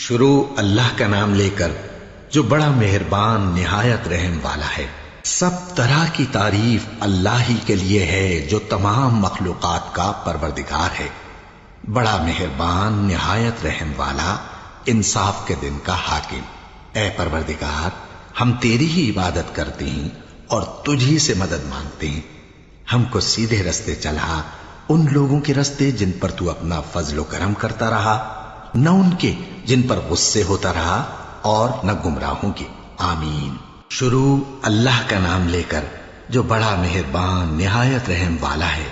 شروع اللہ کا نام لے کر جو بڑا مہربان نہایت رحم والا ہے۔ سب طرح کی تعریف اللہ ہی کے لیے ہے جو تمام مخلوقات کا پروردگار ہے، بڑا مہربان نہایت رحم والا، انصاف کے دن کا حاکم۔ اے پروردگار، ہم تیری ہی عبادت کرتے ہیں اور تجھ ہی سے مدد مانگتے ہیں۔ ہم کو سیدھے رستے چلا، ان لوگوں کے رستے جن پر تو اپنا فضل و کرم کرتا رہا، نہ ان کے جن پر غصے ہوتا رہا اور نہ گمراہوں کے۔ آمین۔ شروع اللہ کا نام لے کر جو بڑا مہربان نہایت رحم والا ہے۔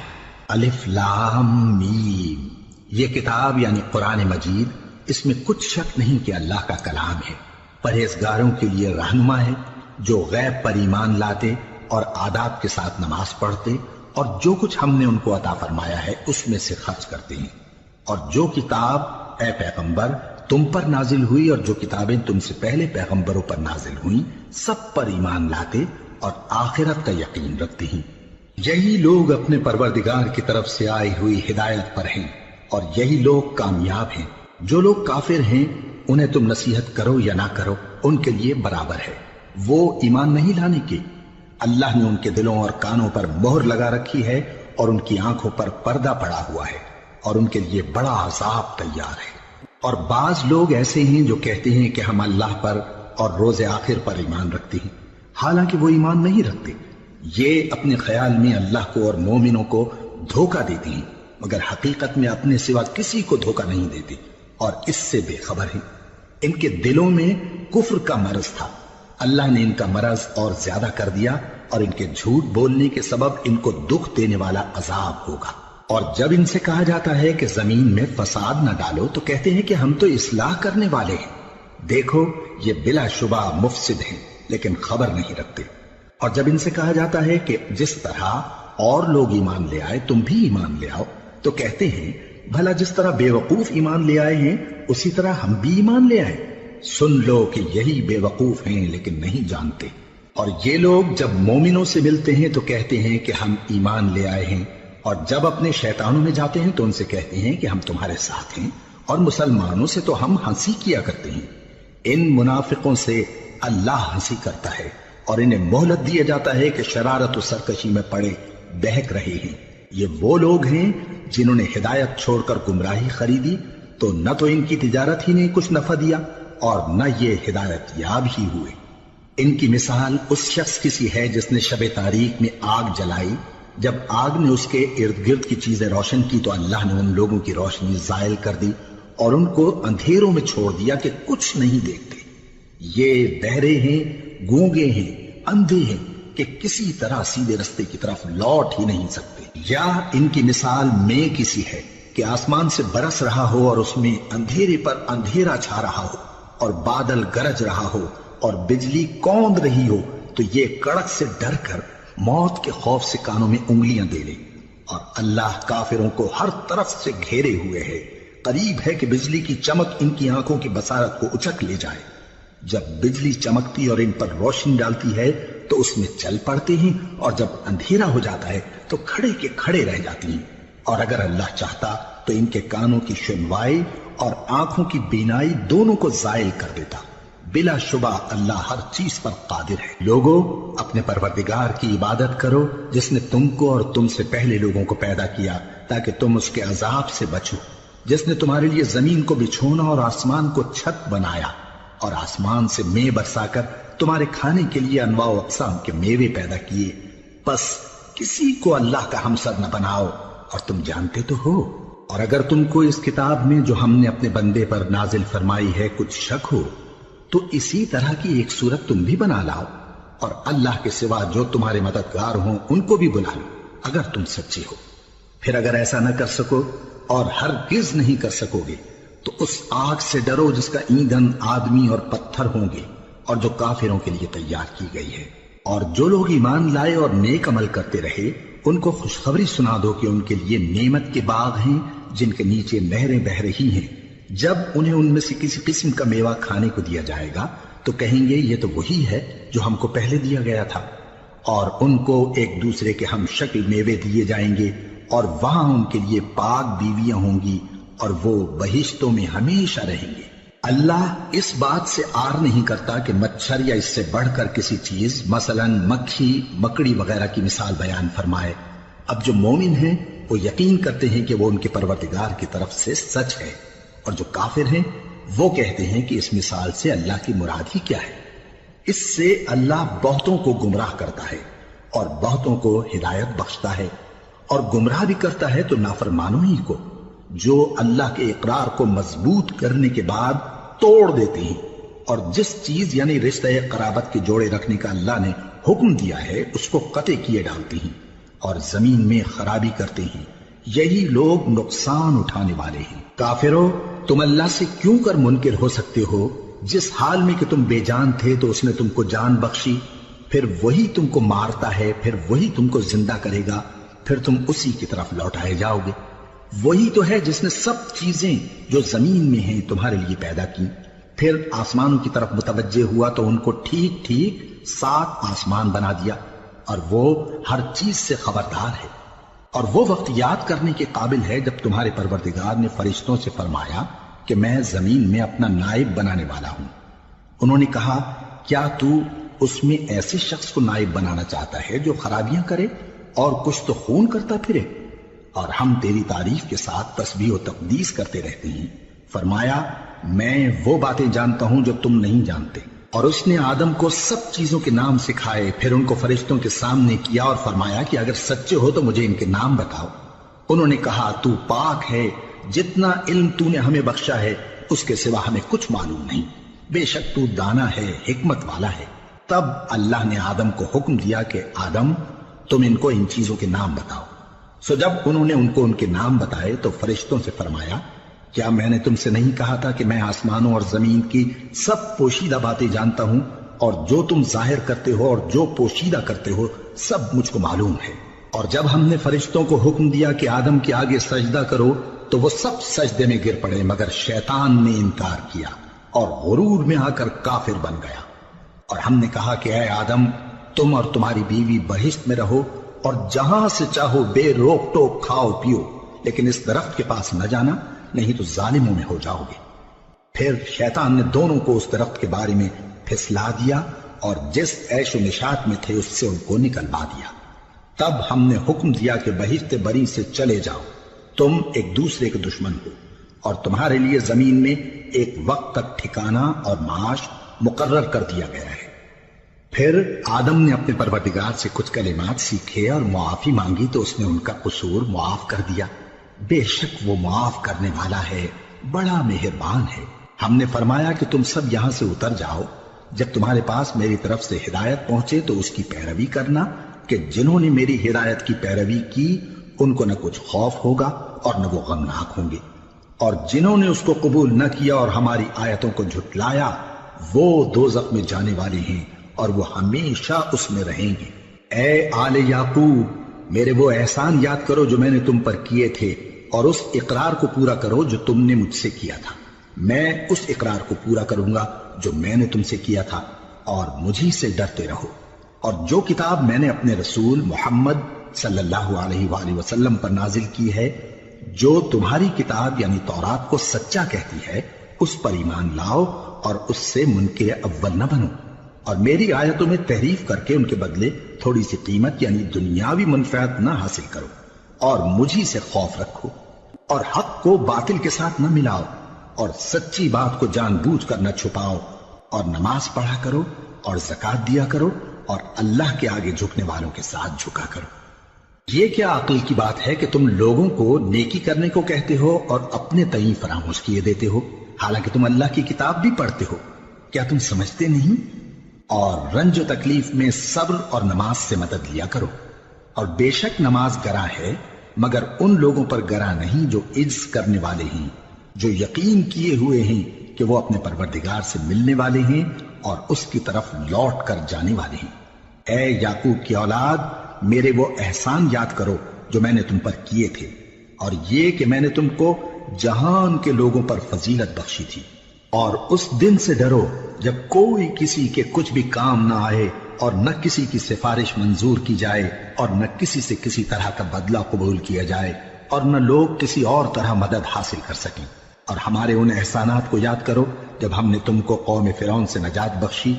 الف لام میم۔ یہ کتاب یعنی قرآن مجید، اس میں کچھ شک نہیں کہ اللہ کا کلام ہے، پرہیزگاروں کے لیے رہنما ہے، جو غیب پر ایمان لاتے اور آداب کے ساتھ نماز پڑھتے اور جو کچھ ہم نے ان کو عطا فرمایا ہے اس میں سے خرچ کرتے ہیں، اور جو کتاب اے پیغمبر تم پر نازل ہوئی اور جو کتابیں تم سے پہلے پیغمبروں پر نازل ہوئیں سب پر ایمان لاتے اور آخرت کا یقین رکھتے ہیں۔ یہی لوگ اپنے پروردگار کی طرف سے آئی ہوئی ہدایت پر ہیں اور یہی لوگ کامیاب ہیں۔ جو لوگ کافر ہیں انہیں تم نصیحت کرو یا نہ کرو ان کے لیے برابر ہے، وہ ایمان نہیں لانے کے۔ اللہ نے ان کے دلوں اور کانوں پر مہر لگا رکھی ہے اور ان کی آنکھوں پر پردہ پڑا ہوا ہے اور ان کے لیے بڑا عذاب تیار ہے۔ اور بعض لوگ ایسے ہیں جو کہتے ہیں کہ ہم اللہ پر اور روز آخر پر ایمان رکھتے ہیں، حالانکہ وہ ایمان نہیں رکھتے۔ یہ اپنے خیال میں اللہ کو اور مومنوں کو دھوکہ دیتے ہیں، مگر حقیقت میں اپنے سوا کسی کو دھوکہ نہیں دیتے اور اس سے بے خبر ہیں۔ ان کے دلوں میں کفر کا مرض تھا، اللہ نے ان کا مرض اور زیادہ کر دیا اور ان کے جھوٹ بولنے کے سبب ان کو دکھ دینے والا عذاب ہوگا۔ اور جب ان سے کہا جاتا ہے کہ زمین میں فساد نہ ڈالو تو کہتے ہیں کہ ہم تو اصلاح کرنے والے ہیں۔ دیکھو یہ بلا شبہ مفسد ہیں لیکن خبر نہیں رکھتے۔ اور جب ان سے کہا جاتا ہے کہ جس طرح اور لوگ ایمان لے آئے تم بھی ایمان لے آؤ تو کہتے ہیں بھلا جس طرح بے وقوف ایمان لے آئے ہیں اسی طرح ہم بھی ایمان لے آئے۔ سن لو کہ یہی بے وقوف ہیں لیکن نہیں جانتے۔ اور یہ لوگ جب مومنوں سے ملتے ہیں تو کہتے ہیں کہ ہم ایمان لے آئے ہیں، اور جب اپنے شیطانوں میں جاتے ہیں تو ان سے کہتے ہیں کہ ہم تمہارے ساتھ ہیں، اور مسلمانوں سے تو ہم ہنسی کیا کرتے ہیں۔ ان منافقوں سے اللہ ہنسی کرتا ہے اور انہیں مہلت دیا جاتا ہے کہ شرارت و سرکشی میں پڑے بہک رہے ہیں۔ یہ وہ لوگ ہیں جنہوں نے ہدایت چھوڑ کر گمراہی خریدی تو نہ تو ان کی تجارت ہی نے کچھ نفع دیا اور نہ یہ ہدایت یاب ہی ہوئے۔ ان کی مثال اس شخص کی سی ہے جس نے شب تاریک میں آگ جلائی، جب آگ نے اس کے ارد گرد کی چیزیں روشن کی تو اللہ نے ان لوگوں کی روشنی زائل کر دی اور ان کو اندھیروں میں چھوڑ دیا کہ کچھ نہیں دیکھتے۔ یہ بہرے ہیں، گونگے ہیں، اندھے ہیں کہ کسی طرح سیدھے رستے کی طرف لوٹ ہی نہیں سکتے۔ یا ان کی مثال میں کسی ہے کہ آسمان سے برس رہا ہو اور اس میں اندھیرے پر اندھیرا چھا رہا ہو اور بادل گرج رہا ہو اور بجلی کوند رہی ہو تو یہ کڑک سے ڈر کر موت کے خوف سے کانوں میں انگلیاں دے لے۔ اور اللہ کافروں کو ہر طرف سے گھیرے ہوئے ہے، قریب ہے کہ بجلی کی چمک ان کی آنکھوں کی بصارت کو اچک لے جائے۔ جب بجلی چمکتی اور ان پر روشنی ڈالتی ہے تو اس میں چل پڑتے ہیں، اور جب اندھیرا ہو جاتا ہے تو کھڑے کے کھڑے رہ جاتی ہیں۔ اور اگر اللہ چاہتا تو ان کے کانوں کی سنوائی اور آنکھوں کی بینائی دونوں کو زائل کر دیتا۔ بلا شبہ اللہ ہر چیز پر قادر ہے۔ لوگوں اپنے پروردگار کی عبادت کرو جس نے تم کو اور تم سے پہلے لوگوں کو پیدا کیا تاکہ تم اس کے عذاب سے بچو، جس نے تمہارے لیے زمین کو بچھونا اور آسمان کو چھت بنایا اور آسمان سے مے برسا کر تمہارے کھانے کے لیے انواع و اقسام کے میوے پیدا کیے۔ بس کسی کو اللہ کا ہمسر نہ بناؤ اور تم جانتے تو ہو۔ اور اگر تم کو اس کتاب میں جو ہم نے اپنے بندے پر نازل فرمائی ہے کچھ شک ہو تو اسی طرح کی ایک صورت تم بھی بنا لاؤ اور اللہ کے سوا جو تمہارے مددگار ہوں ان کو بھی بلا لو اگر تم سچے ہو۔ پھر اگر ایسا نہ کر سکو اور ہرگز نہیں کر سکو گے تو اس آگ سے ڈرو جس کا ایندھن آدمی اور پتھر ہوں گے اور جو کافروں کے لیے تیار کی گئی ہے۔ اور جو لوگ ایمان لائے اور نیک عمل کرتے رہے ان کو خوشخبری سنا دو کہ ان کے لیے نعمت کے باغ ہیں جن کے نیچے نہریں بہہ رہی ہیں۔ جب انہیں ان میں سے کسی قسم کا میوہ کھانے کو دیا جائے گا تو کہیں گے یہ تو وہی ہے جو ہم کو پہلے دیا گیا تھا، اور ان کو ایک دوسرے کے ہم شکل میوے دیے جائیں گے اور وہاں ان کے لیے پاک بیویاں ہوں گی اور وہ بہشتوں میں ہمیشہ رہیں گے۔ اللہ اس بات سے آر نہیں کرتا کہ مچھر یا اس سے بڑھ کر کسی چیز مثلاً مکھی مکڑی وغیرہ کی مثال بیان فرمائے۔ اب جو مومن ہیں وہ یقین کرتے ہیں کہ وہ ان کے پروردگار کی طرف سے سچ ہے، اور جو کافر ہیں وہ کہتے ہیں کہ اس مثال سے اللہ کی مراد ہی کیا ہے۔ اس سے اللہ بہتوں کو گمراہ کرتا ہے اور بہتوں کو ہدایت بخشتا ہے، اور گمراہ بھی کرتا ہے تو نافرمانوں ہی کو، جو اللہ کے اقرار کو مضبوط کرنے کے بعد توڑ دیتے ہیں، اور جس چیز یعنی رشتہ قرابت کے جوڑے رکھنے کا اللہ نے حکم دیا ہے اس کو قطع کیے ڈالتے ہیں اور زمین میں خرابی کرتے ہیں۔ یہی لوگ نقصان اٹھانے والے ہیں۔ کافرو، تم اللہ سے کیوں کر منکر ہو سکتے ہو؟ جس حال میں کہ تم بے جان تھے تو اس نے تم کو جان بخشی، پھر وہی تم کو مارتا ہے، پھر وہی تم کو زندہ کرے گا، پھر تم اسی کی طرف لوٹائے جاؤ گے۔ وہی تو ہے جس نے سب چیزیں جو زمین میں ہیں تمہارے لیے پیدا کی، پھر آسمانوں کی طرف متوجہ ہوا تو ان کو ٹھیک ٹھیک 7 آسمان بنا دیا، اور وہ ہر چیز سے خبردار ہے۔ اور وہ وقت یاد کرنے کے قابل ہے جب تمہارے پروردگار نے فرشتوں سے فرمایا کہ میں زمین میں اپنا نائب بنانے والا ہوں۔ انہوں نے کہا، کیا تو اس میں ایسے شخص کو نائب بنانا چاہتا ہے جو خرابیاں کرے اور کچھ تو خون کرتا پھرے؟ اور ہم تیری تعریف کے ساتھ تسبیح و تقدیس کرتے رہتے ہیں۔ فرمایا، میں وہ باتیں جانتا ہوں جو تم نہیں جانتے۔ اور اس نے آدم کو سب چیزوں کے نام سکھائے، پھر ان کو فرشتوں کے سامنے کیا اور فرمایا کہ اگر سچے ہو تو مجھے ان کے نام بتاؤ۔ انہوں نے کہا، تو پاک ہے، جتنا علم تو نے ہمیں بخشا ہے اس کے سوا ہمیں کچھ معلوم نہیں، بے شک تو دانا ہے، حکمت والا ہے۔ تب اللہ نے آدم کو حکم دیا کہ آدم، تم ان کو ان چیزوں کے نام بتاؤ۔ سو جب انہوں نے ان کو ان کے نام بتائے تو فرشتوں سے فرمایا، کیا میں نے تم سے نہیں کہا تھا کہ میں آسمانوں اور زمین کی سب پوشیدہ باتیں جانتا ہوں، اور جو تم ظاہر کرتے ہو اور جو پوشیدہ کرتے ہو سب مجھ کو معلوم ہے۔ اور جب ہم نے فرشتوں کو حکم دیا کہ آدم کے آگے سجدہ کرو تو وہ سب سجدے میں گر پڑے، مگر شیطان نے انکار کیا اور غرور میں آ کر کافر بن گیا۔ اور ہم نے کہا کہ اے آدم، تم اور تمہاری بیوی بہشت میں رہو اور جہاں سے چاہو بے روک ٹوک کھاؤ پیو، لیکن اس درخت کے پاس نہ جانا، نہیں تو ظالموں میں ہو جاؤ گے۔ پھر شیطان نے دونوں کو اس درخت کے بارے میں پھسلا دیا اور جس عیش و نشاط میں تھے اس سے ان کو نکلوا دیا۔ تب ہم نے حکم دیا کہ بہشت بری سے چلے جاؤ، تم ایک دوسرے کے دشمن ہو، اور تمہارے لیے زمین میں ایک وقت تک ٹھکانہ اور معاش مقرر کر دیا گیا ہے۔ پھر آدم نے اپنے پروردگار سے کچھ کلمات سیکھے اور معافی مانگی تو اس نے ان کا قصور معاف کر دیا۔ بے شک وہ معاف کرنے والا ہے، بڑا مہربان ہے۔ ہم نے فرمایا کہ تم سب یہاں سے اتر جاؤ، جب تمہارے پاس میری طرف سے ہدایت پہنچے تو اس کی پیروی کرنا، کہ جنہوں نے میری ہدایت کی پیروی کی ان کو نہ کچھ خوف ہوگا اور نہ وہ غمناک ہوں گے، اور جنہوں نے اس کو قبول نہ کیا اور ہماری آیتوں کو جھٹلایا وہ دوزخ میں جانے والے ہیں اور وہ ہمیشہ اس میں رہیں گے۔ اے آل یعقوب، میرے وہ احسان یاد کرو جو میں نے تم پر کیے تھے، اور اس اقرار کو پورا کرو جو تم نے مجھ سے کیا تھا۔ میں اس اقرار کو پورا کروں گا جو میں نے تم سے کیا تھا، اور مجھی سے ڈرتے رہو۔ اور جو کتاب میں نے اپنے رسول محمد صلی اللہ علیہ وآلہ وسلم پر نازل کی ہے، جو تمہاری کتاب یعنی تورات کو سچا کہتی ہے، اس پر ایمان لاؤ اور اس سے منکر اول نہ بنو، اور میری آیتوں میں تحریف کر کے ان کے بدلے تھوڑی سی قیمت یعنی دنیاوی منفعت نہ حاصل کرو، اور مجھی سے خوف رکھو، اور حق کو باطل کے ساتھ نہ ملاؤ، اور سچی بات کو جان بوجھ کر نہ چھپاؤ، اور نماز پڑھا کرو اور زکوٰۃ دیا کرو، اور اللہ کے آگے جھکنے والوں کے ساتھ جھکا کرو۔ یہ کیا عقل کی بات ہے کہ تم لوگوں کو نیکی کرنے کو کہتے ہو اور اپنے تئیں فراموش کیے دیتے ہو، حالانکہ تم اللہ کی کتاب بھی پڑھتے ہو؟ کیا تم سمجھتے نہیں؟ اور رنج و تکلیف میں صبر اور نماز سے مدد لیا کرو، اور بے شک نماز گراں ہے، مگر ان لوگوں پر گراں نہیں جو عجز کرنے والے ہیں، جو یقین کیے ہوئے ہیں کہ وہ اپنے پروردگار سے ملنے والے ہیں اور اس کی طرف لوٹ کر جانے والے ہیں۔ اے یعقوب کی اولاد، میرے وہ احسان یاد کرو جو میں نے تم پر کیے تھے، اور یہ کہ میں نے تم کو جہان کے لوگوں پر فضیلت بخشی تھی۔ اور اس دن سے ڈرو جب کوئی کسی کے کچھ بھی کام نہ آئے، اور نہ کسی کی سفارش منظور کی جائے، اور نہ کسی سے کسی طرح کا بدلہ قبول کیا جائے، اور نہ لوگ کسی اور طرح مدد حاصل کر سکیں۔ اور ہمارے ان احسانات کو یاد کرو جب ہم نے تم کو قوم فرعون سے نجات بخشی۔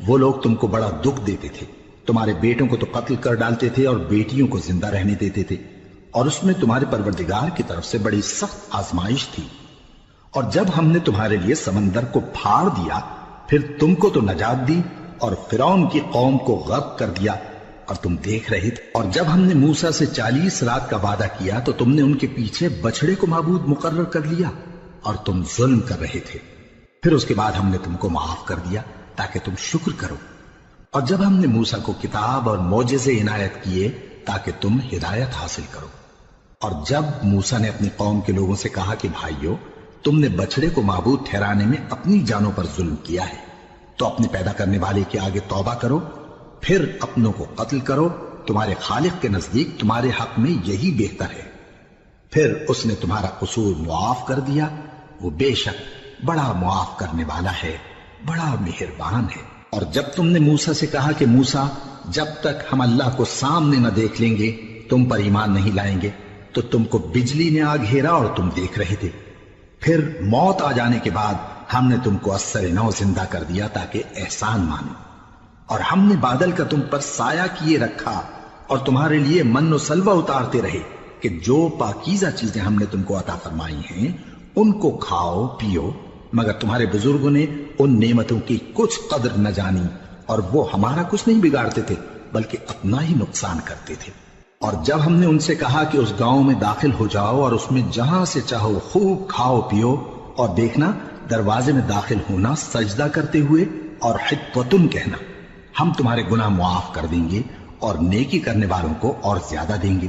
وہ لوگ تم کو بڑا دکھ دیتے تھے، تمہارے بیٹوں کو تو قتل کر ڈالتے تھے اور بیٹیوں کو زندہ رہنے دیتے تھے، اور اس میں تمہارے پروردگار کی طرف سے بڑی سخت آزمائش تھی۔ اور جب ہم نے تمہارے لیے سمندر کو پھاڑ دیا، پھر تم کو تو نجات دی اور فرعون کی قوم کو غرق کر دیا، اور تم دیکھ رہے تھے۔ اور جب ہم نے موسیٰ سے 40 رات کا وعدہ کیا تو تم نے ان کے پیچھے بچڑے کو معبود مقرر کر لیا اور تم ظلم کر رہے تھے۔ پھر اس کے بعد ہم نے تم کو معاف کر دیا تاکہ تم شکر کرو۔ اور جب ہم نے موسیٰ کو کتاب اور معجزے عنایت کیے تاکہ تم ہدایت حاصل کرو۔ اور جب موسیٰ نے اپنی قوم کے لوگوں سے کہا کہ بھائیو، تم نے بچڑے کو معبود ٹھہرانے میں اپنی جانوں پر ظلم کیا ہے، تو اپنے پیدا کرنے والے کے آگے توبہ کرو، پھر اپنوں کو قتل کرو، تمہارے خالق کے نزدیک تمہارے حق میں یہی بہتر ہے۔ پھر اس نے تمہارا قصور معاف کر دیا، وہ بے شک بڑا معاف کرنے والا ہے، بڑا مہربان ہے۔ اور جب تم نے موسیٰ سے کہا کہ موسیٰ، جب تک ہم اللہ کو سامنے نہ دیکھ لیں گے تم پر ایمان نہیں لائیں گے، تو تم کو بجلی نے آ گھیرا اور تم دیکھ رہے تھے۔ پھر موت آ جانے کے بعد ہم نے تم کو اثر نو زندہ کر دیا تاکہ احسان مانو۔ اور ہم نے بادل کا تم پر سایہ کیے رکھا اور تمہارے لیے من و سلوہ اتارتے رہے کہ جو پاکیزہ چیزیں ہم نے تم کو عطا فرمائی ہیں ان کو کھاؤ پیو، مگر تمہارے بزرگوں نے ان نعمتوں کی کچھ قدر نہ جانی، اور وہ ہمارا کچھ نہیں بگاڑتے تھے بلکہ اپنا ہی نقصان کرتے تھے۔ اور جب ہم نے ان سے کہا کہ اس گاؤں میں داخل ہو جاؤ اور اس میں جہاں سے چاہو خوب کھاؤ پیو، اور دیکھنا دروازے میں داخل ہونا سجدہ کرتے ہوئے اور حطوۃ کہنا، ہم تمہارے گناہ معاف کر دیں گے اور نیکی کرنے والوں کو اور زیادہ دیں گے۔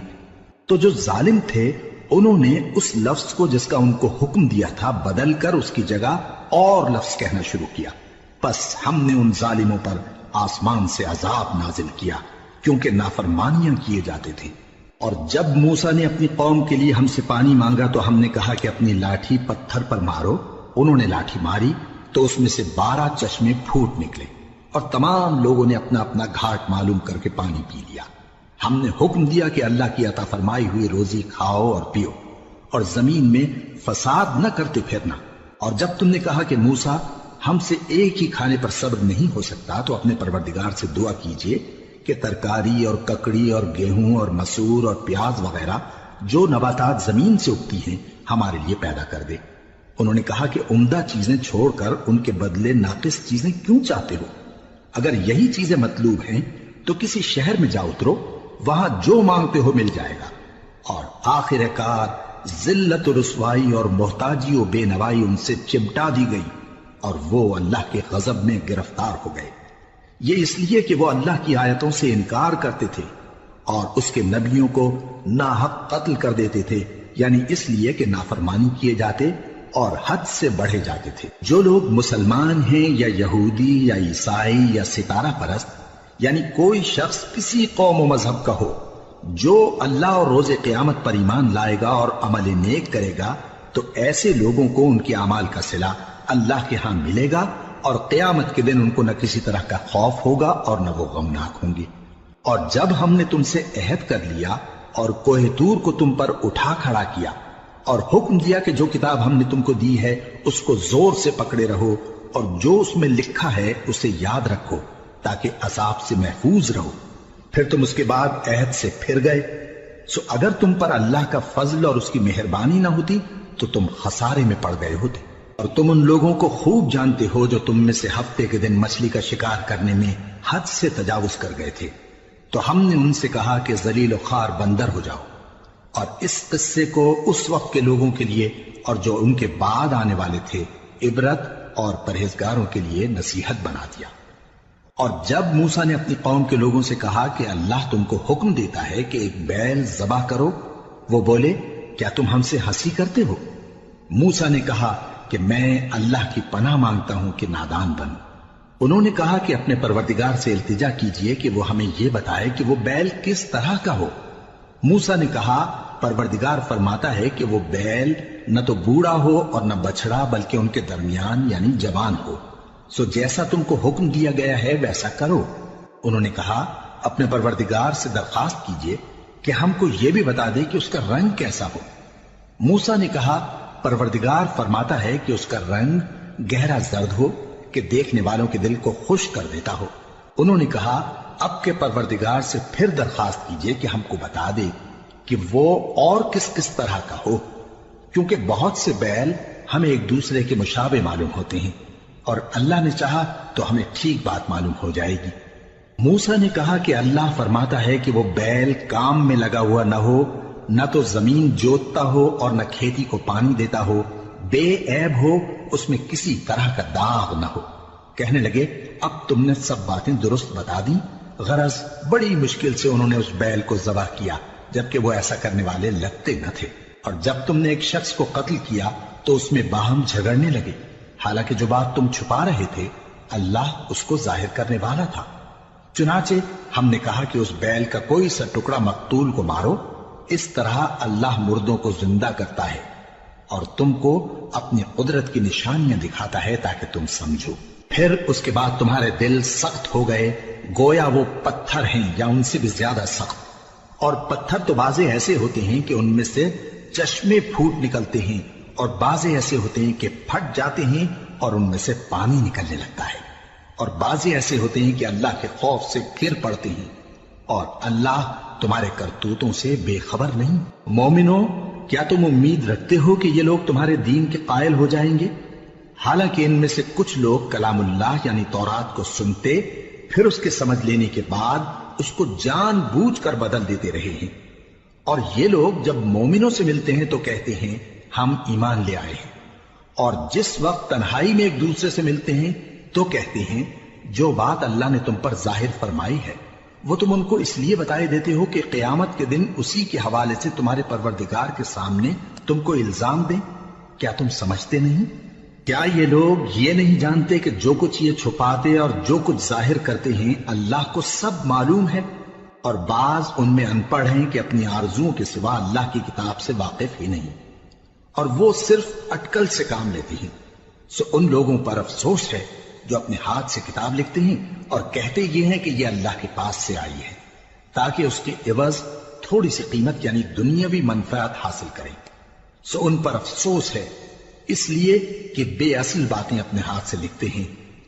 تو جو ظالم تھے انہوں نے اس لفظ کو جس کا ان کو حکم دیا تھا بدل کر اس کی جگہ اور لفظ کہنا شروع کیا، پس ہم نے ان ظالموں پر آسمان سے عذاب نازل کیا کیونکہ نافرمانیاں کیے جاتے تھے۔ اور جب موسیٰ نے اپنی قوم کے لیے ہم سے پانی مانگا تو ہم نے کہا کہ اپنی لاٹھی پتھر پر مارو۔ انہوں نے لاٹھی ماری تو اس میں سے 12 چشمے پھوٹ نکلے، اور تمام لوگوں نے اپنا اپنا گھاٹ معلوم کر کے پانی پی لیا۔ ہم نے حکم دیا کہ اللہ کی عطا فرمائی ہوئی روزی کھاؤ اور پیو، اور زمین میں فساد نہ کرتے پھرنا۔ اور جب تم نے کہا کہ موسیٰ، ہم سے ایک ہی کھانے پر صبر نہیں ہو سکتا، تو اپنے پروردگار سے دعا کیجئے کہ ترکاری اور ککڑی اور گیہوں اور مسور اور پیاز وغیرہ جو نباتات زمین سے اگتی ہیں ہمارے لیے پیدا کر دے۔ انہوں نے کہا کہ عمدہ چیزیں چھوڑ کر ان کے بدلے ناقص چیزیں کیوں چاہتے ہو؟ اگر یہی چیزیں مطلوب ہیں تو کسی شہر میں جا اترو، وہاں جو مانگتے ہو مل جائے گا۔ اور آخر کار ذلت و رسوائی اور محتاجی و بے نوائی ان سے چمٹا دی گئی، اور وہ اللہ کے غضب میں گرفتار ہو گئے۔ یہ اس لیے کہ وہ اللہ کی آیتوں سے انکار کرتے تھے اور اس کے نبیوں کو ناحق قتل کر دیتے تھے، یعنی اس لیے کہ نافرمانی کیے جاتے اور حد سے بڑھے جاتے تھے۔ جو لوگ مسلمان ہیں یا یہودی یا عیسائی یا ستارہ پرست، یعنی کوئی شخص کسی قوم و مذہب کا ہو، جو اللہ اور روز قیامت پر ایمان لائے گا اور عمل نیک کرے گا، تو ایسے لوگوں کو ان کے اعمال کا صلہ اللہ کے ہاں ملے گا، اور قیامت کے دن ان کو نہ کسی طرح کا خوف ہوگا اور نہ وہ غمناک ہوں گے۔ اور جب ہم نے تم سے عہد کر لیا اور کوہ طور کو تم پر اٹھا کھڑا کیا اور حکم دیا کہ جو کتاب ہم نے تم کو دی ہے اس کو زور سے پکڑے رہو، اور جو اس میں لکھا ہے اسے یاد رکھو تاکہ عذاب سے محفوظ رہو، پھر تم اس کے بعد عہد سے پھر گئے، سو اگر تم پر اللہ کا فضل اور اس کی مہربانی نہ ہوتی تو تم خسارے میں پڑ گئے ہوتے۔ اور تم ان لوگوں کو خوب جانتے ہو جو تم میں سے ہفتے کے دن مچھلی کا شکار کرنے میں حد سے تجاوز کر گئے تھے، تو ہم نے ان سے کہا کہ ذلیل و خوار بندر ہو جاؤ، اور اس قصے کو اس وقت کے لوگوں کے لیے اور جو ان کے بعد آنے والے تھے عبرت اور پرہیزگاروں کے لیے نصیحت بنا دیا۔ اور جب موسیٰ نے اپنی قوم کے لوگوں سے کہا کہ اللہ تم کو حکم دیتا ہے کہ ایک بیل ذبح کرو، وہ بولے کیا تم ہم سے ہنسی کرتے ہو؟ موسیٰ نے کہا کہ میں اللہ کی پناہ مانگتا ہوں کہ نادان بنوں۔ انہوں نے کہا کہ اپنے پروردگار سے التجا کیجئے کہ وہ ہمیں یہ بتائے کہ وہ بیل کس طرح کا ہو۔ موسیٰ نے کہا پروردگار فرماتا ہے کہ وہ بیل نہ تو بوڑھا ہو اور نہ بچڑا بلکہ ان کے درمیان یعنی جوان ہو، سو جیسا تم کو حکم دیا گیا ہے ویسا کرو۔ انہوں نے کہا اپنے پروردگار سے درخواست کیجئے کہ ہم کو یہ بھی بتا دے کہ اس کا رنگ کیسا ہو۔ موسیٰ نے کہا پروردگار فرماتا ہے کہ اس کا رنگ گہرا زرد ہو کہ دیکھنے والوں کے دل کو خوش کر دیتا ہو۔ انہوں نے کہا اب کے پروردگار سے پھر درخواست کیجئے کہ ہم کو بتا دے کہ وہ اور کس کس طرح کا ہو، کیونکہ بہت سے بیل ہمیں ایک دوسرے کے مشابہ معلوم ہوتے ہیں، اور اللہ نے چاہا تو ہمیں ٹھیک بات معلوم ہو جائے گی۔ موسیٰ نے کہا کہ اللہ فرماتا ہے کہ وہ بیل کام میں لگا ہوا نہ ہو، نہ تو زمین جوتتا ہو اور نہ کھیتی کو پانی دیتا ہو، بے عیب ہو، اس میں کسی طرح کا داغ نہ ہو۔ کہنے لگے اب تم نے سب باتیں درست بتا دی۔ غرض بڑی مشکل سے انہوں نے اس بیل کو ذبح کیا، جبکہ وہ ایسا کرنے والے لگتے نہ تھے۔ اور جب تم نے ایک شخص کو قتل کیا تو اس میں باہم جھگڑنے لگے، حالانکہ جو بات تم چھپا رہے تھے اللہ اس کو ظاہر کرنے والا تھا۔ چنانچہ ہم نے کہا کہ اس بیل کا کوئی سا ٹکڑا مقتول کو مارو، اس طرح اللہ مردوں کو زندہ کرتا ہے اور تم کو اپنی قدرت کی نشانیاں دکھاتا ہے تاکہ تم سمجھو۔ پھر اس کے بعد تمہارے دل سخت ہو گئے، گویا وہ پتھر ہیں یا ان سے بھی زیادہ سخت۔ اور پتھر تو بعضے ایسے ہوتے ہیں کہ ان میں سے چشمے پھوٹ نکلتے ہیں، اور بعضے ایسے ہوتے ہیں کہ پھٹ جاتے ہیں اور ان میں سے پانی نکلنے لگتا ہے، اور بعضے ایسے ہوتے ہیں کہ اللہ کے خوف سے گر پڑتے ہیں، اور اللہ تمہارے کرتوتوں سے بے خبر نہیں۔ مومنو، کیا تم امید رکھتے ہو کہ یہ لوگ تمہارے دین کے قائل ہو جائیں گے؟ حالانکہ ان میں سے کچھ لوگ کلام اللہ یعنی تورات کو سنتے، پھر اس کے سمجھ لینے کے بعد اس کو جان بوجھ کر بدل دیتے رہے ہیں، اور یہ لوگ جب مومنوں سے ملتے ہیں تو کہتے ہیں ہم ایمان لے آئے ہیں، اور جس وقت تنہائی میں ایک دوسرے سے ملتے ہیں تو کہتے ہیں جو بات اللہ نے تم پر ظاہر فرمائی ہے وہ تم ان کو اس لیے بتائے دیتے ہو کہ قیامت کے دن اسی کے حوالے سے تمہارے پروردگار کے سامنے تم کو الزام دیں۔ کیا تم سمجھتے نہیں؟ کیا یہ لوگ یہ نہیں جانتے کہ جو کچھ یہ چھپاتے اور جو کچھ ظاہر کرتے ہیں اللہ کو سب معلوم ہے؟ اور بعض ان میں ان پڑھ ہیں کہ اپنی آرزوؤں کے سوا اللہ کی کتاب سے واقف ہی نہیں، اور وہ صرف اٹکل سے کام لیتے ہیں۔ سو ان لوگوں پر افسوس ہے جو اپنے ہاتھ سے کتاب لکھتے ہیں اور کہتے یہ ہیں کہ یہ اللہ کے پاس سے آئی ہے، تاکہ اس کے عوض تھوڑی سی قیمت یعنی دنیاوی منفعت حاصل کریں۔ سو ان پر افسوس ہے اس لیے کہ بے اصل باتیں اپنے ہاتھ سے لکھتے ہیں،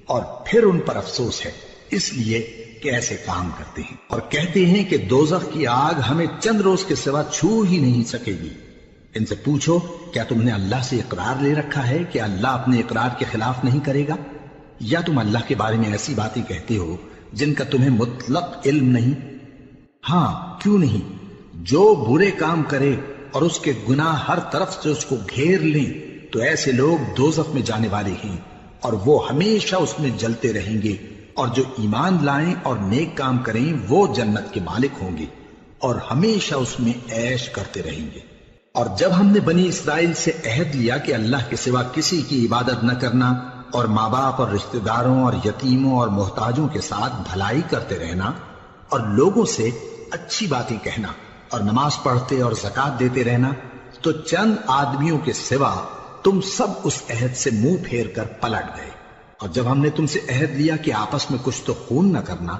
اور پھر ان پر افسوس ہے اس لیے کہ ایسے کام کرتے ہیں، اور کہتے ہیں کہ دوزخ کی آگ ہمیں چند روز کے سوا چھو ہی نہیں سکے گی۔ ان سے پوچھو کیا تم نے اللہ سے اقرار لے رکھا ہے کہ اللہ اپنے اقرار کے خلاف نہیں کرے گا؟ یا تم اللہ کے بارے میں ایسی باتیں کہتے ہو جن کا تمہیں مطلق علم نہیں؟ ہاں کیوں نہیں، جو برے کام کرے اور اس کے گناہ ہر طرف سے اس کو گھیر لیں تو ایسے لوگ دوزخ میں جانے والے ہیں، اور وہ ہمیشہ اس میں جلتے رہیں گے، اور جو ایمان لائیں اور نیک کام کریں وہ جنت کے مالک ہوں گے اور ہمیشہ اس میں عیش کرتے رہیں گے۔ اور جب ہم نے بنی اسرائیل سے عہد لیا کہ اللہ کے سوا کسی کی عبادت نہ کرنا، اور ماں باپ اور رشتہ داروں اور یتیموں اور محتاجوں کے ساتھ بھلائی کرتے رہنا، اور لوگوں سے اچھی باتیں کہنا، اور نماز پڑھتے اور زکوٰۃ دیتے رہنا، تو چند آدمیوں کے سوا تم سب اس عہد سے منہ پھیر کر پلٹ گئے۔ اور جب ہم نے تم سے عہد لیا کہ آپس میں کچھ تو خون نہ کرنا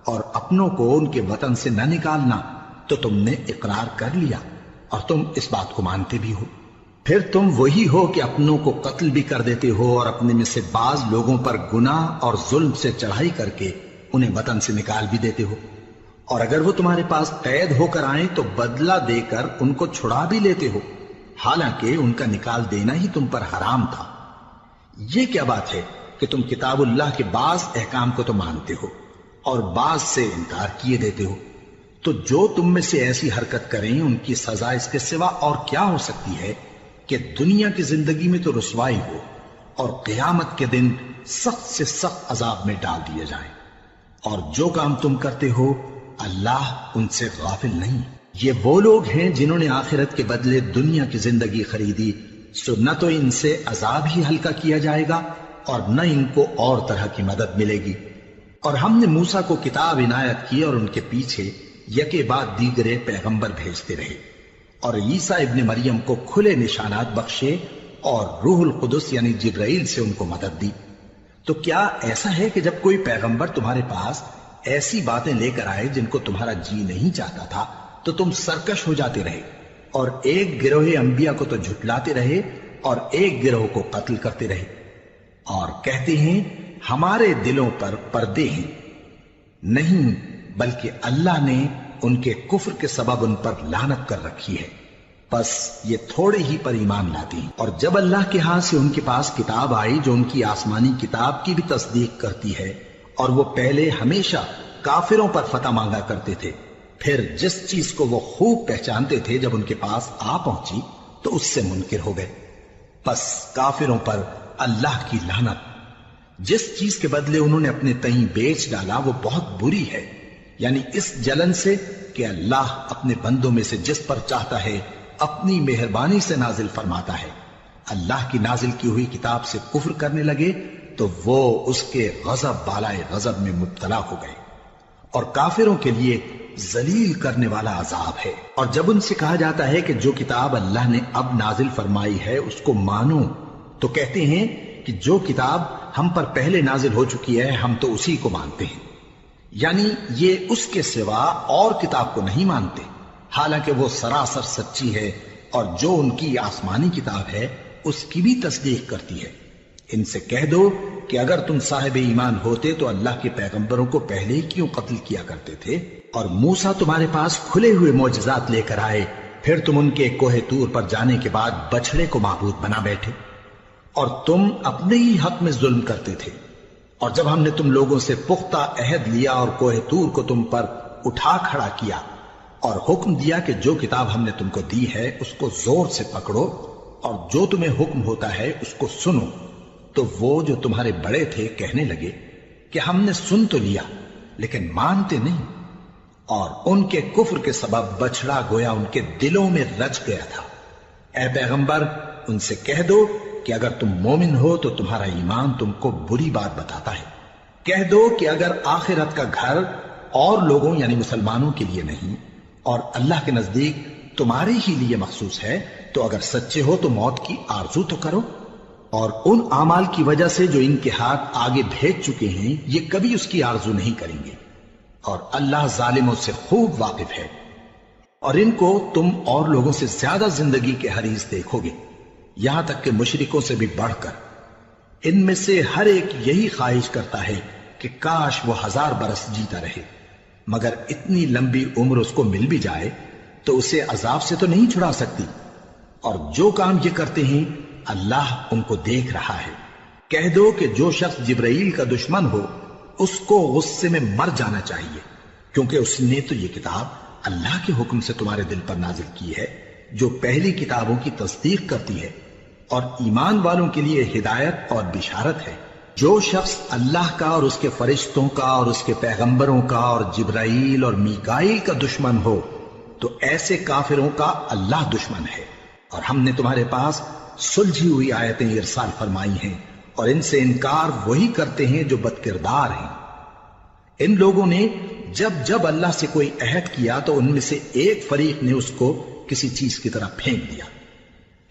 اور اپنوں کو ان کے وطن سے نہ نکالنا، تو تم نے اقرار کر لیا اور تم اس بات کو مانتے بھی ہو۔ پھر تم وہی ہو کہ اپنوں کو قتل بھی کر دیتے ہو اور اپنے میں سے بعض لوگوں پر گناہ اور ظلم سے چڑھائی کر کے انہیں وطن سے نکال بھی دیتے ہو، اور اگر وہ تمہارے پاس قید ہو کر آئیں تو بدلہ دے کر ان کو چھڑا بھی لیتے ہو، حالانکہ ان کا نکال دینا ہی تم پر حرام تھا۔ یہ کیا بات ہے کہ تم کتاب اللہ کے بعض احکام کو تو مانتے ہو اور بعض سے انکار کیے دیتے ہو؟ تو جو تم میں سے ایسی حرکت کریں ان کی سزا اس کے سوا اور کیا ہو سکتی ہے کہ دنیا کی زندگی میں تو رسوائی ہو اور قیامت کے دن سخت سے سخت عذاب میں ڈال دیے جائیں۔ اور جو کام تم کرتے ہو اللہ ان سے غافل نہیں۔ یہ وہ لوگ ہیں جنہوں نے آخرت کے بدلے دنیا کی زندگی خریدی، سو نہ تو ان سے عذاب ہی ہلکا کیا جائے گا اور نہ ان کو اور طرح کی مدد ملے گی۔ اور ہم نے موسیٰ کو کتاب عنایت کی اور ان کے پیچھے یکے بعد دیگرے پیغمبر بھیجتے رہے، اور عیسیٰ ابن مریم کو کھلے نشانات بخشے اور روح القدس یعنی جبرائیل سے ان کو مدد دی۔ تو کیا ایسا ہے کہ جب کوئی پیغمبر تمہارے پاس ایسی باتیں لے کر آئے جن کو تمہارا جی نہیں چاہتا تھا تو تم سرکش ہو جاتے رہے، اور ایک گروہ انبیاء کو تو جھٹلاتے رہے اور ایک گروہ کو قتل کرتے رہے، اور کہتے ہیں ہمارے دلوں پر پردے ہیں، نہیں بلکہ اللہ نے ان کے کفر کے سبب ان پر لعنت کر رکھی ہے، بس یہ تھوڑے ہی پر ایمان لاتے ہیں۔ اور جب اللہ کے ہاں سے ان کے پاس کتاب آئی جو ان کی آسمانی کتاب کی بھی تصدیق کرتی ہے، اور وہ پہلے ہمیشہ کافروں پر فتح مانگا کرتے تھے، پھر جس چیز کو وہ خوب پہچانتے تھے جب ان کے پاس آ پہنچی تو اس سے منکر ہو گئے، بس کافروں پر اللہ کی لعنت۔ جس چیز کے بدلے انہوں نے اپنے تئیں بیچ ڈالا وہ بہت بری ہے، یعنی اس جلن سے کہ اللہ اپنے بندوں میں سے جس پر چاہتا ہے اپنی مہربانی سے نازل فرماتا ہے۔ اللہ کی نازل کی ہوئی کتاب سے کفر کرنے لگے تو وہ اس کے غضب بالائے غضب میں مبتلا ہو گئے، اور کافروں کے لیے ذلیل کرنے والا عذاب ہے۔ اور جب ان سے کہا جاتا ہے کہ جو کتاب اللہ نے اب نازل فرمائی ہے اس کو مانو، تو کہتے ہیں کہ جو کتاب ہم پر پہلے نازل ہو چکی ہے ہم تو اسی کو مانتے ہیں، یعنی یہ اس کے سوا اور کتاب کو نہیں مانتے، حالانکہ وہ سراسر سچی ہے، اور جو ان کی آسمانی کتاب ہے اس کی بھی تصدیق کرتی ہے۔ ان سے کہہ دو کہ اگر تم صاحب ایمان ہوتے تو اللہ کے پیغمبروں کو پہلے ہی کیوں قتل کیا کرتے تھے؟ اور موسیٰ تمہارے پاس کھلے ہوئے معجزات لے کر آئے، پھر تم ان کے کوہ طور پر جانے کے بعد بچڑے کو معبود بنا بیٹھے، اور تم اپنے ہی حق میں ظلم کرتے تھے۔ اور جب ہم نے تم لوگوں سے پختہ عہد لیا اور کوہ طور کو تم پر اٹھا کھڑا کیا، اور حکم دیا کہ جو کتاب ہم نے تم کو دی ہے اس کو زور سے پکڑو، اور جو تمہیں حکم ہوتا ہے اس کو سنو، تو وہ جو تمہارے بڑے تھے کہنے لگے کہ ہم نے سن تو لیا لیکن مانتے نہیں، اور ان کے کفر کے سبب بچڑا گویا ان کے دلوں میں رچ گیا تھا۔ اے پیغمبر ان سے کہہ دو کہ اگر تم مومن ہو تو تمہارا ایمان تم کو بری بات بتاتا ہے، کہہ دو کہ اگر آخرت کا گھر اور لوگوں یعنی مسلمانوں کے لیے نہیں اور اللہ کے نزدیک تمہارے ہی لیے مخصوص ہے تو اگر سچے ہو تو موت کی آرزو تو کرو، اور ان اعمال کی وجہ سے جو ان کے ہاتھ آگے بھیج چکے ہیں یہ کبھی اس کی آرزو نہیں کریں گے، اور اللہ ظالموں سے خوب واقف ہے۔ اور ان کو تم اور لوگوں سے زیادہ زندگی کے حریص دیکھو گے، یہاں تک کہ مشرکوں سے بھی بڑھ کر۔ ان میں سے ہر ایک یہی خواہش کرتا ہے کہ کاش وہ 1000 برس جیتا رہے، مگر اتنی لمبی عمر اس کو مل بھی جائے تو اسے عذاب سے تو نہیں چھڑا سکتی، اور جو کام یہ کرتے ہیں اللہ ان کو دیکھ رہا ہے۔ کہہ دو کہ جو شخص جبرائیل کا دشمن ہو اس کو غصے میں مر جانا چاہیے، کیونکہ اس نے تو یہ کتاب اللہ کے حکم سے تمہارے دل پر نازل کی ہے جو پہلی کتابوں کی تصدیق کرتی ہے، اور ایمان والوں کے لیے ہدایت اور بشارت ہے۔ جو شخص اللہ کا اور اس کے فرشتوں کا اور اس کے پیغمبروں کا اور جبرائیل اور میکائیل کا دشمن ہو تو ایسے کافروں کا اللہ دشمن ہے۔ اور ہم نے تمہارے پاس سلجھی ہوئی آیتیں ارسال فرمائی ہیں، اور ان سے انکار وہی کرتے ہیں جو بد کردار ہیں۔ ان لوگوں نے جب جب اللہ سے کوئی عہد کیا تو ان میں سے ایک فریق نے اس کو کسی چیز کی طرح پھینک دیا۔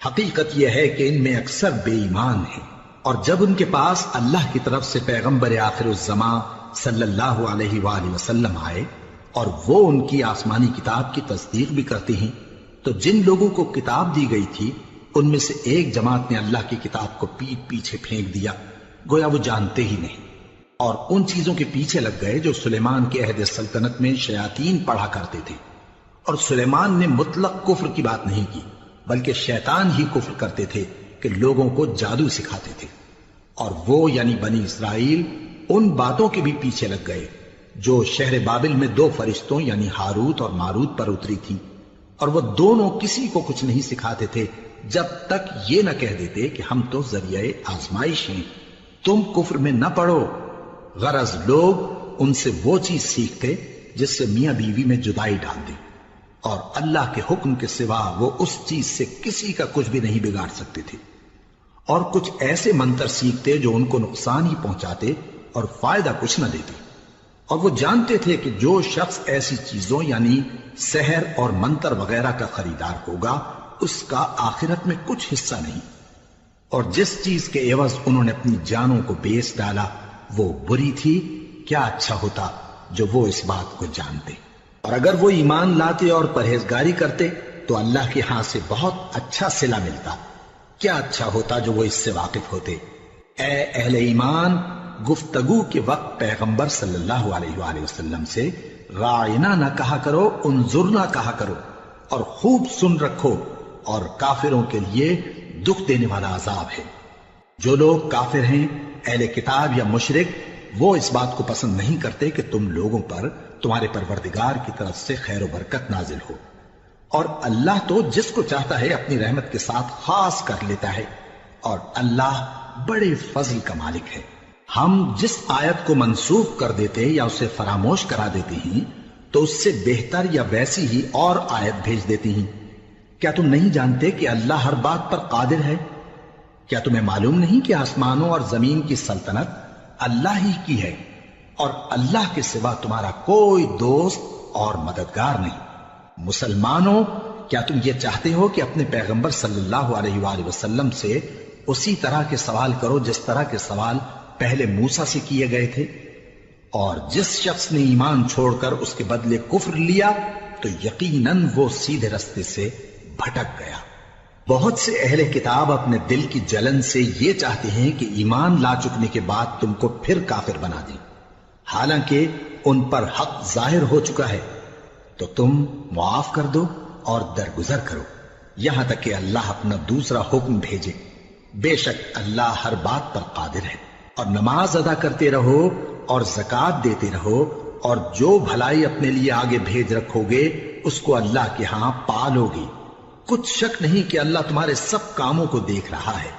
حقیقت یہ ہے کہ ان میں اکثر بے ایمان ہیں، اور جب ان کے پاس اللہ کی طرف سے پیغمبر آخر الزمان صلی اللہ علیہ وآلہ وسلم آئے اور وہ ان کی آسمانی کتاب کی تصدیق بھی کرتے ہیں، تو جن لوگوں کو کتاب دی گئی تھی ان میں سے ایک جماعت نے اللہ کی کتاب کو پیٹ پیچھے پھینک دیا، گویا وہ جانتے ہی نہیں، اور ان چیزوں کے پیچھے لگ گئے جو سلیمان کے عہد سلطنت میں شیاطین پڑھا کرتے تھے۔ اور سلیمان نے مطلق کفر کی بات نہیں کی، بلکہ شیطان ہی کفر کرتے تھے کہ لوگوں کو جادو سکھاتے تھے، اور وہ یعنی بنی اسرائیل ان باتوں کے بھی پیچھے لگ گئے جو شہر بابل میں 2 فرشتوں یعنی ہاروت اور ماروت پر اتری تھی، اور وہ دونوں کسی کو کچھ نہیں سکھاتے تھے جب تک یہ نہ کہہ دیتے کہ ہم تو ذریعہ آزمائش ہیں، تم کفر میں نہ پڑو۔ غرض لوگ ان سے وہ چیز سیکھتے جس سے میاں بیوی میں جدائی ڈال دے، اور اللہ کے حکم کے سوا وہ اس چیز سے کسی کا کچھ بھی نہیں بگاڑ سکتے تھے، اور کچھ ایسے منتر سیکھتے جو ان کو نقصان ہی پہنچاتے اور فائدہ کچھ نہ دیتے، اور وہ جانتے تھے کہ جو شخص ایسی چیزوں یعنی سحر اور منتر وغیرہ کا خریدار ہوگا اس کا آخرت میں کچھ حصہ نہیں، اور جس چیز کے عوض انہوں نے اپنی جانوں کو بیچ ڈالا وہ بری تھی، کیا اچھا ہوتا جو وہ اس بات کو جانتے۔ اور اگر وہ ایمان لاتے اور پرہیزگاری کرتے تو اللہ کے ہاں سے بہت اچھا صلہ ملتا، کیا اچھا ہوتا جو وہ اس سے واقف ہوتے۔ اے اہل ایمان، گفتگو کے وقت پیغمبر صلی اللہ علیہ وآلہ وسلم سے رائنا نہ کہا کرو، انظرنا کہا کرو، اور خوب سن رکھو، اور کافروں کے لیے دکھ دینے والا عذاب ہے۔ جو لوگ کافر ہیں، اہل کتاب یا مشرک، وہ اس بات کو پسند نہیں کرتے کہ تم لوگوں پر تمہارے پروردگار کی طرف سے خیر و برکت نازل ہو، اور اللہ تو جس کو چاہتا ہے اپنی رحمت کے ساتھ خاص کر لیتا ہے، اور اللہ بڑے فضل کا مالک ہے۔ ہم جس آیت کو منسوخ کر دیتے یا اسے فراموش کرا دیتے ہیں تو اس سے بہتر یا ویسی ہی اور آیت بھیج دیتی ہیں۔ کیا تم نہیں جانتے کہ اللہ ہر بات پر قادر ہے؟ کیا تمہیں معلوم نہیں کہ آسمانوں اور زمین کی سلطنت اللہ ہی کی ہے، اور اللہ کے سوا تمہارا کوئی دوست اور مددگار نہیں؟ مسلمانوں، کیا تم یہ چاہتے ہو کہ اپنے پیغمبر صلی اللہ علیہ وآلہ وسلم سے اسی طرح کے سوال کرو جس طرح کے سوال پہلے موسیٰ سے کیے گئے تھے؟ اور جس شخص نے ایمان چھوڑ کر اس کے بدلے کفر لیا تو یقیناً وہ سیدھے رستے سے بھٹک گیا۔ بہت سے اہل کتاب اپنے دل کی جلن سے یہ چاہتے ہیں کہ ایمان لا چکنے کے بعد تم کو پھر کافر بنا دیں، حالانکہ ان پر حق ظاہر ہو چکا ہے۔ تو تم معاف کر دو اور درگزر کرو یہاں تک کہ اللہ اپنا دوسرا حکم بھیجے۔ بے شک اللہ ہر بات پر قادر ہے۔ اور نماز ادا کرتے رہو اور زکوٰۃ دیتے رہو، اور جو بھلائی اپنے لیے آگے بھیج رکھو گے اس کو اللہ کے ہاں پالو گے۔ کچھ شک نہیں کہ اللہ تمہارے سب کاموں کو دیکھ رہا ہے۔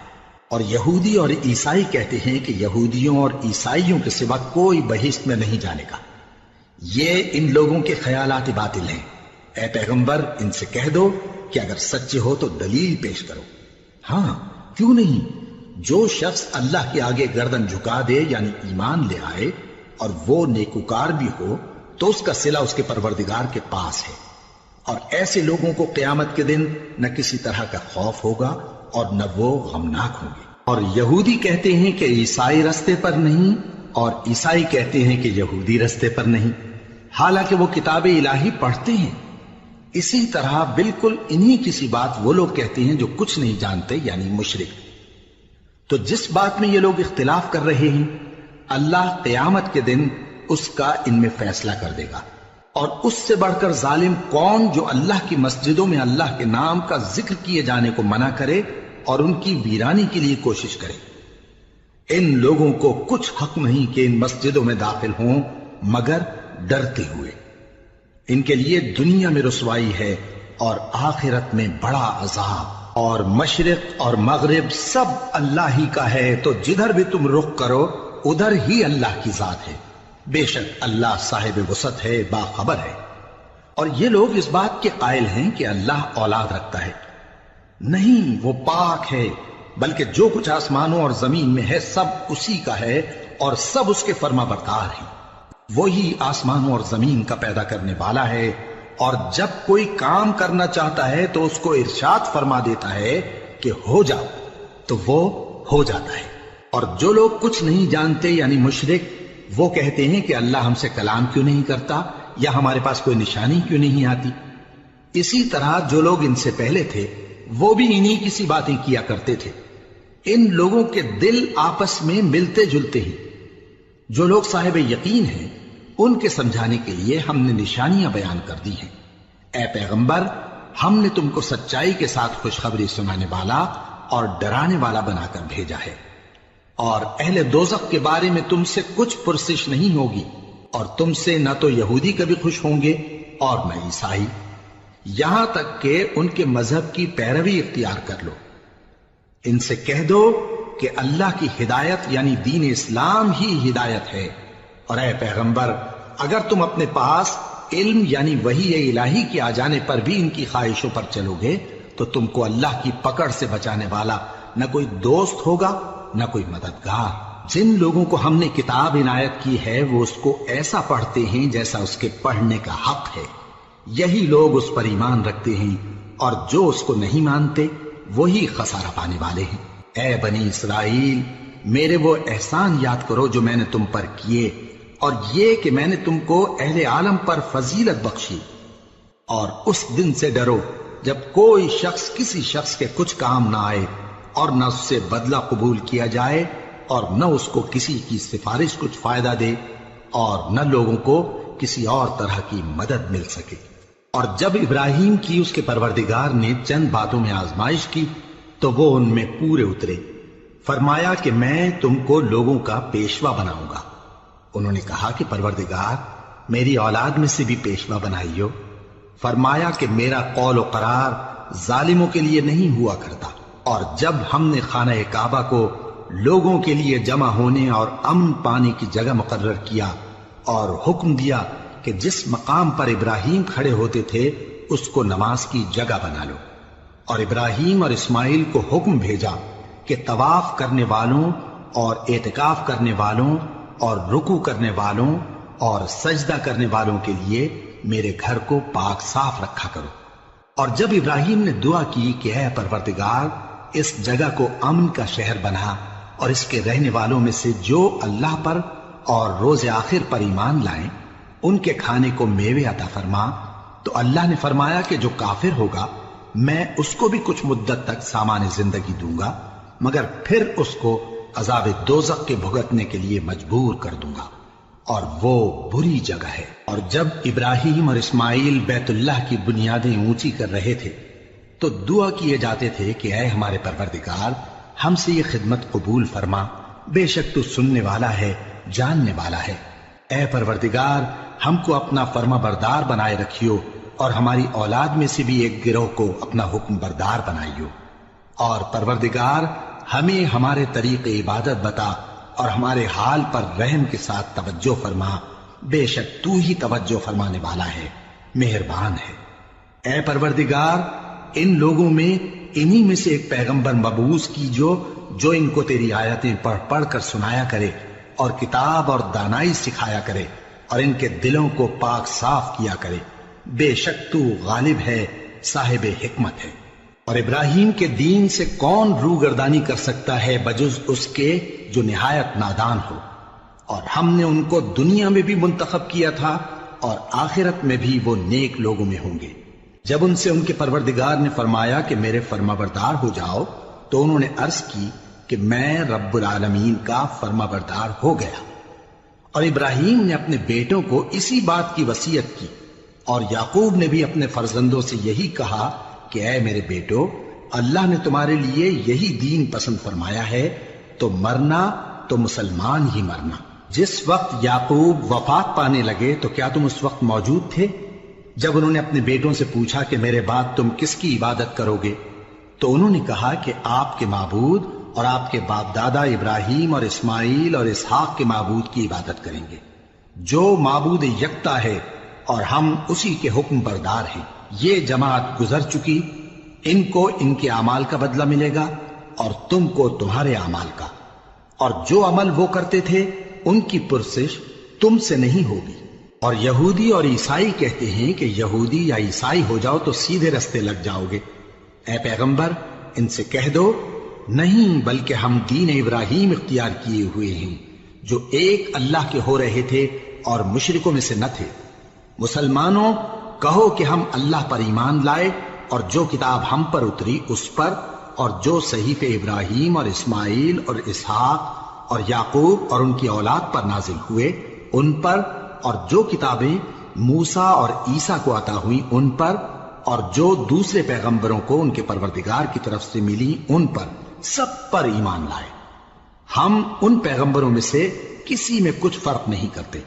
اور یہودی اور عیسائی کہتے ہیں کہ یہودیوں اور عیسائیوں کے سوا کوئی بہشت میں نہیں جانے کا۔ یہ ان لوگوں کے خیالات باطل ہیں۔ اے پیغمبر، ان سے کہہ دو کہ اگر سچے ہو تو دلیل پیش کرو۔ ہاں، کیوں نہیں؟ جو شخص اللہ کے آگے گردن جھکا دے، یعنی ایمان لے آئے، اور وہ نیکوکار بھی ہو، تو اس کا صلہ اس کے پروردگار کے پاس ہے۔ اور ایسے لوگوں کو قیامت کے دن نہ کسی طرح کا خوف ہوگا اور نہ وہ غمناک ہوں گے۔ اور یہودی کہتے ہیں کہ عیسائی رستے پر نہیں، اور عیسائی کہتے ہیں کہ یہودی رستے پر نہیں، حالانکہ وہ کتاب الہی پڑھتے ہیں۔ اسی طرح بالکل انہی کسی بات وہ لوگ کہتے ہیں جو کچھ نہیں جانتے، یعنی مشرک۔ تو جس بات میں یہ لوگ اختلاف کر رہے ہیں، اللہ قیامت کے دن اس کا ان میں فیصلہ کر دے گا۔ اور اس سے بڑھ کر ظالم کون جو اللہ کی مسجدوں میں اللہ کے نام کا ذکر کیے جانے کو منع کرے اور ان کی ویرانی کے لیے کوشش کرے۔ ان لوگوں کو کچھ حق نہیں کہ ان مسجدوں میں داخل ہوں مگر ڈرتے ہوئے۔ ان کے لیے دنیا میں رسوائی ہے اور آخرت میں بڑا عذاب۔ اور مشرق اور مغرب سب اللہ ہی کا ہے، تو جدھر بھی تم رخ کرو ادھر ہی اللہ کی ذات ہے۔ بے شک اللہ صاحب وسعت ہے، باخبر ہے۔ اور یہ لوگ اس بات کے قائل ہیں کہ اللہ اولاد رکھتا ہے۔ نہیں، وہ پاک ہے، بلکہ جو کچھ آسمانوں اور زمین میں ہے سب اسی کا ہے، اور سب اس کے فرما بردار ہیں۔ وہی آسمانوں اور زمین کا پیدا کرنے والا ہے، اور جب کوئی کام کرنا چاہتا ہے تو اس کو ارشاد فرما دیتا ہے کہ ہو جاؤ، تو وہ ہو جاتا ہے۔ اور جو لوگ کچھ نہیں جانتے، یعنی مشرک، وہ کہتے ہیں کہ اللہ ہم سے کلام کیوں نہیں کرتا، یا ہمارے پاس کوئی نشانی کیوں نہیں آتی۔ اسی طرح جو لوگ ان سے پہلے تھے وہ بھی انہی کسی باتیں کیا کرتے تھے۔ ان لوگوں کے دل آپس میں ملتے جلتے ہیں۔ جو لوگ صاحب یقین ہیں ان کے سمجھانے کے لیے ہم نے نشانیاں بیان کر دی ہیں۔ اے پیغمبر، ہم نے تم کو سچائی کے ساتھ خوشخبری سنانے والا اور ڈرانے والا بنا کر بھیجا ہے۔ اور اہل دوزخ کے بارے میں تم سے کچھ پرسش نہیں ہوگی، اور تم سے نہ تو یہودی کبھی خوش ہوں گے اور نہ عیسائی، یہاں تک کہ ان کے مذہب کی پیروی اختیار کر لو۔ ان سے کہہ دو کہ اللہ کی ہدایت یعنی دین اسلام ہی ہدایت ہے۔ اور اے پیغمبر، اگر تم اپنے پاس علم یعنی وحی الہی کے آ جانے پر بھی ان کی خواہشوں پر چلو گے تو تم کو اللہ کی پکڑ سے بچانے والا نہ کوئی دوست ہوگا نہ کوئی مددگار۔ جن لوگوں کو ہم نے کتاب عنایت کی ہے وہ اس کو ایسا پڑھتے ہیں جیسا اس کے پڑھنے کا حق ہے، یہی لوگ اس پر ایمان رکھتے ہیں، اور جو اس کو نہیں مانتے وہی خسارہ پانے والے ہیں۔ اے بنی اسرائیل، میرے وہ احسان یاد کرو جو میں نے تم پر کیے، اور یہ کہ میں نے تم کو اہل عالم پر فضیلت بخشی۔ اور اس دن سے ڈرو جب کوئی شخص کسی شخص کے کچھ کام نہ آئے، اور نہ اس سے بدلہ قبول کیا جائے اور نہ اس کو کسی کی سفارش کچھ فائدہ دے اور نہ لوگوں کو کسی اور طرح کی مدد مل سکے۔ اور جب ابراہیم کی اس کے پروردگار نے چند باتوں میں آزمائش کی تو وہ ان میں پورے اترے۔ فرمایا کہ میں تم کو لوگوں کا پیشوا بناؤں گا۔ انہوں نے کہا کہ پروردگار میری اولاد میں سے بھی پیشوا بنائیو۔ فرمایا کہ میرا قول و قرار ظالموں کے لیے نہیں ہوا کرتا۔ اور جب ہم نے خانہ کعبہ کو لوگوں کے لیے جمع ہونے اور امن پانے کی جگہ مقرر کیا اور حکم دیا کہ جس مقام پر ابراہیم کھڑے ہوتے تھے اس کو نماز کی جگہ بنا لو، اور ابراہیم اور اسماعیل کو حکم بھیجا کہ طواف کرنے والوں اور اعتکاف کرنے والوں اور رکوع کرنے والوں اور سجدہ کرنے والوں کے لیے میرے گھر کو پاک صاف رکھا کرو۔ اور جب ابراہیم نے دعا کی کہ اے پروردگار اس جگہ کو امن کا شہر بنا اور اس کے رہنے والوں میں سے جو اللہ پر اور روز آخر پر ایمان لائیں ان کے کھانے کو میوے عطا فرما، تو اللہ نے فرمایا کہ جو کافر ہوگا میں اس کو بھی کچھ مدت تک سامان زندگی دوں گا، مگر پھر اس کو عذاب دوزخ کے بھگتنے کے لیے مجبور کر دوں گا، اور وہ بری جگہ ہے۔ اور جب ابراہیم اور اسماعیل بیت اللہ کی بنیادیں اونچی کر رہے تھے تو دعا کیے جاتے تھے کہ اے ہمارے پروردگار ہم سے یہ خدمت قبول فرما، بے شک تو سننے والا ہے، جاننے والا ہے۔ اے پروردگار ہم کو اپنا فرما بردار بنائے رکھیو اور ہماری اولاد میں سے بھی ایک گروہ کو اپنا حکم بردار بنائیو، اور پروردگار ہمیں ہمارے طریق عبادت بتا اور ہمارے حال پر رحم کے ساتھ توجہ فرما، بے شک تو ہی توجہ فرمانے والا ہے، مہربان ہے۔ اے پروردگار ان لوگوں میں انہی میں سے ایک پیغمبر مبعوث کی جو ان کو تیری آیتیں پڑھ پڑھ کر سنایا کرے اور کتاب اور دانائی سکھایا کرے اور ان کے دلوں کو پاک صاف کیا کرے، بے شک تو غالب ہے، صاحب حکمت ہے۔ اور ابراہیم کے دین سے کون روگردانی کر سکتا ہے بجز اس کے جو نہایت نادان ہو، اور ہم نے ان کو دنیا میں بھی منتخب کیا تھا اور آخرت میں بھی وہ نیک لوگوں میں ہوں گے۔ جب ان سے ان کے پروردگار نے فرمایا کہ میرے فرمانبردار ہو جاؤ تو انہوں نے عرض کی کہ میں رب العالمین کا فرمانبردار ہو گیا۔ اور ابراہیم نے اپنے بیٹوں کو اسی بات کی وصیت کی، اور یعقوب نے بھی اپنے فرزندوں سے یہی کہا کہ اے میرے بیٹو، اللہ نے تمہارے لیے یہی دین پسند فرمایا ہے، تو مرنا تو مسلمان ہی مرنا۔ جس وقت یعقوب وفات پانے لگے تو کیا تم اس وقت موجود تھے جب انہوں نے اپنے بیٹوں سے پوچھا کہ میرے بعد تم کس کی عبادت کرو گے؟ تو انہوں نے کہا کہ آپ کے معبود اور آپ کے باپ دادا ابراہیم اور اسماعیل اور اسحاق کے معبود کی عبادت کریں گے، جو معبود یکتا ہے اور ہم اسی کے حکم بردار ہیں۔ یہ جماعت گزر چکی، ان کو ان کے اعمال کا بدلہ ملے گا اور تم کو تمہارے اعمال کا، اور جو عمل وہ کرتے تھے ان کی پرسش تم سے نہیں ہوگی۔ اور یہودی اور عیسائی کہتے ہیں کہ یہودی یا عیسائی ہو جاؤ تو سیدھے رستے لگ جاؤ گے۔ اے پیغمبر ان سے کہہ دو نہیں، بلکہ ہم دین ابراہیم اختیار کیے ہوئے ہیں جو ایک اللہ کے ہو رہے تھے اور مشرکوں میں سے نہ تھے۔ مسلمانوں کہو کہ ہم اللہ پر ایمان لائے اور جو کتاب ہم پر اتری اس پر، اور جو صحیفے ابراہیم اور اسماعیل اور اسحاق اور یعقوب اور ان کی اولاد پر نازل ہوئے ان پر، اور جو کتابیں موسیٰ اور عیسیٰ کو عطا ہوئی ان پر، اور جو دوسرے پیغمبروں کو ان کے پروردگار کی طرف سے ملی ان پر، سب پر ایمان لائے۔ ہم ان پیغمبروں میں سے کسی میں کچھ فرق نہیں کرتے،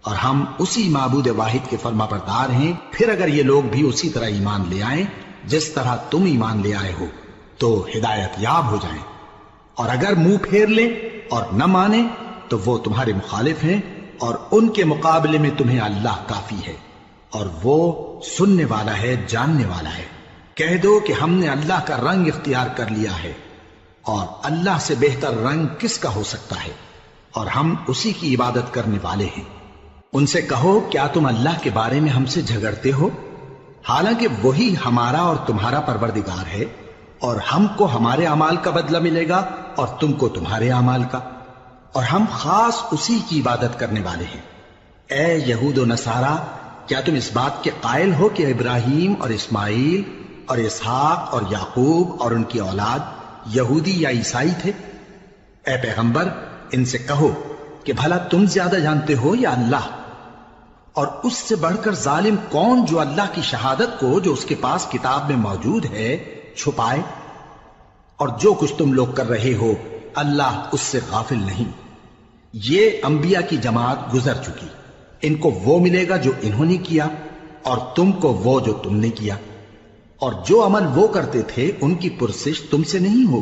اور ہم اسی معبود واحد کے فرما بردار ہیں۔ پھر اگر یہ لوگ بھی اسی طرح ایمان لے آئیں جس طرح تم ایمان لے آئے ہو تو ہدایت یاب ہو جائیں، اور اگر منہ پھیر لیں اور نہ مانیں تو وہ تمہارے مخالف ہیں، اور ان کے مقابلے میں تمہیں اللہ کافی ہے، اور وہ سننے والا ہے، جاننے والا ہے۔ کہہ دو کہ ہم نے اللہ کا رنگ اختیار کر لیا ہے، اور اللہ سے بہتر رنگ کس کا ہو سکتا ہے، اور ہم اسی کی عبادت کرنے والے ہیں۔ ان سے کہو کیا تم اللہ کے بارے میں ہم سے جھگڑتے ہو، حالانکہ وہی ہمارا اور تمہارا پروردگار ہے، اور ہم کو ہمارے اعمال کا بدلہ ملے گا اور تم کو تمہارے اعمال کا، اور ہم خاص اسی کی عبادت کرنے والے ہیں۔ اے یہود و نصارا، کیا تم اس بات کے قائل ہو کہ ابراہیم اور اسماعیل اور اسحاق اور یعقوب اور ان کی اولاد یہودی یا عیسائی تھے؟ اے پیغمبر ان سے کہو کہ بھلا تم زیادہ جانتے ہو یا اللہ؟ اور اس سے بڑھ کر ظالم کون جو اللہ کی شہادت کو جو اس کے پاس کتاب میں موجود ہے چھپائے؟ اور جو کچھ تم لوگ کر رہے ہو اللہ اس سے غافل نہیں۔ یہ انبیاء کی جماعت گزر چکی، ان کو وہ ملے گا جو انہوں نے کیا اور تم کو وہ جو تم نے کیا، اور جو عمل وہ کرتے تھے ان کی پرسش تم سے نہیں ہوگی۔